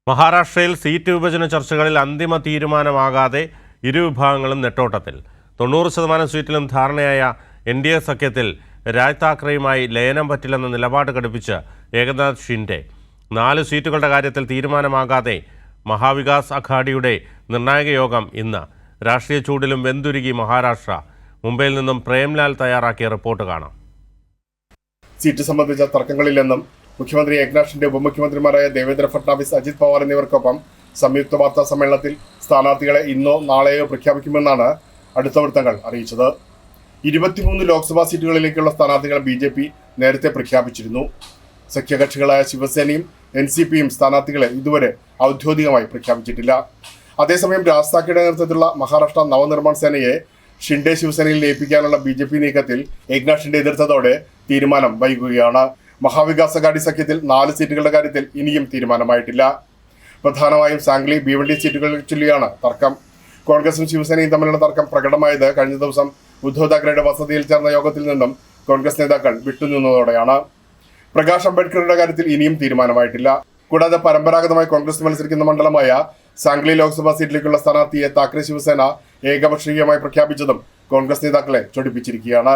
മഹാരാഷ്ട്രയിൽ സീറ്റ് വിഭജന ചർച്ചകളിൽ അന്തിമ തീരുമാനമാകാതെ ഇരുവിഭാഗങ്ങളും നെട്ടോട്ടത്തിൽ. 90% സീറ്റിലും ധാരണയായ NDA സഖ്യത്തിൽ രാജ് താക്കറെയുമായി ലയനം പറ്റില്ലെന്ന നിലപാട് ഘടിപ്പിച്ച് ഏകനാഥ് ഷിൻഡെ. 4 സീറ്റുകളുടെ കാര്യത്തിൽ തീരുമാനമാകാതെ മഹാവികാസ് അഘാഡിയുടെ നിർണായക യോഗം ഇന്ന്. രാഷ്ട്രീയ ചൂടിലും വെന്തുരുകി മഹാരാഷ്ട്ര. മുംബൈയിൽ നിന്നും പ്രേംലാൽ തയ്യാറാക്കിയ റിപ്പോർട്ട് കാണാം. സീറ്റ് സംബന്ധിച്ച തർക്കങ്ങളില്ലെന്നും മുഖ്യമന്ത്രി ഏകനാഥ് ഷിൻഡെ, ഉപമുഖ്യമന്ത്രിമാരായ ദേവേന്ദ്ര ഫട്നാവിസ്, അജിത് പവാർ എന്നിവർക്കൊപ്പം സംയുക്ത വാർത്താ സമ്മേളനത്തിൽ സ്ഥാനാർത്ഥികളെ ഇന്നോ നാളെയോ പ്രഖ്യാപിക്കുമെന്നാണ് അടുത്ത വൃത്തങ്ങൾ അറിയിച്ചത്. 23 ലോക്സഭാ സീറ്റുകളിലേക്കുള്ള സ്ഥാനാർത്ഥികൾ BJP നേരത്തെ പ്രഖ്യാപിച്ചിരുന്നു. സഖ്യകക്ഷികളായ ശിവസേനയും NCPയും സ്ഥാനാർത്ഥികളെ ഇതുവരെ ഔദ്യോഗികമായി പ്രഖ്യാപിച്ചിട്ടില്ല. അതേസമയം രാജ് താക്കറെയുടെ നേതൃത്വത്തിലുള്ള മഹാരാഷ്ട്ര നവനിർമ്മാൺ സേനയെ ഷിൻഡെ ശിവസേനയിൽ ലയിപ്പിക്കാനുള്ള BJP നീക്കത്തിൽ ഏകനാഥ് ഷിൻഡെ എതിർത്തതോടെ തീരുമാനം വൈകുകയാണ്. മഹാവികാസ് അഘാഡി സഖ്യത്തിൽ 4 സീറ്റുകളുടെ കാര്യത്തിൽ ഇനിയും തീരുമാനമായിട്ടില്ല. പ്രധാനമായും സാംഗ്ലി, ഭീവണ്ടി സീറ്റുകളിൽ ചൊല്ലിയാണ് തർക്കം. കോൺഗ്രസും ശിവസേനയും തമ്മിലുള്ള തർക്കം പ്രകടമായത് കഴിഞ്ഞ ദിവസം ഉദ്ധവ് താക്കറെയുടെ വസതിയിൽ ചേർന്ന യോഗത്തിൽ നിന്നും കോൺഗ്രസ് നേതാക്കൾ വിട്ടുനിന്നതോടെയാണ്. പ്രകാശ് അംബേദ്കറുടെ കാര്യത്തിൽ ഇനിയും തീരുമാനമായിട്ടില്ല. കൂടാതെ പരമ്പരാഗതമായി കോൺഗ്രസ് മത്സരിക്കുന്ന മണ്ഡലമായ സാംഗ്ലി ലോക്സഭാ സീറ്റിലേക്കുള്ള സ്ഥാനാർത്ഥിയെ താക്കറെ ശിവസേന ഏകപക്ഷീയമായി പ്രഖ്യാപിച്ചതും കോൺഗ്രസ് നേതാക്കളെ ചൊടിപ്പിച്ചിരിക്കുകയാണ്.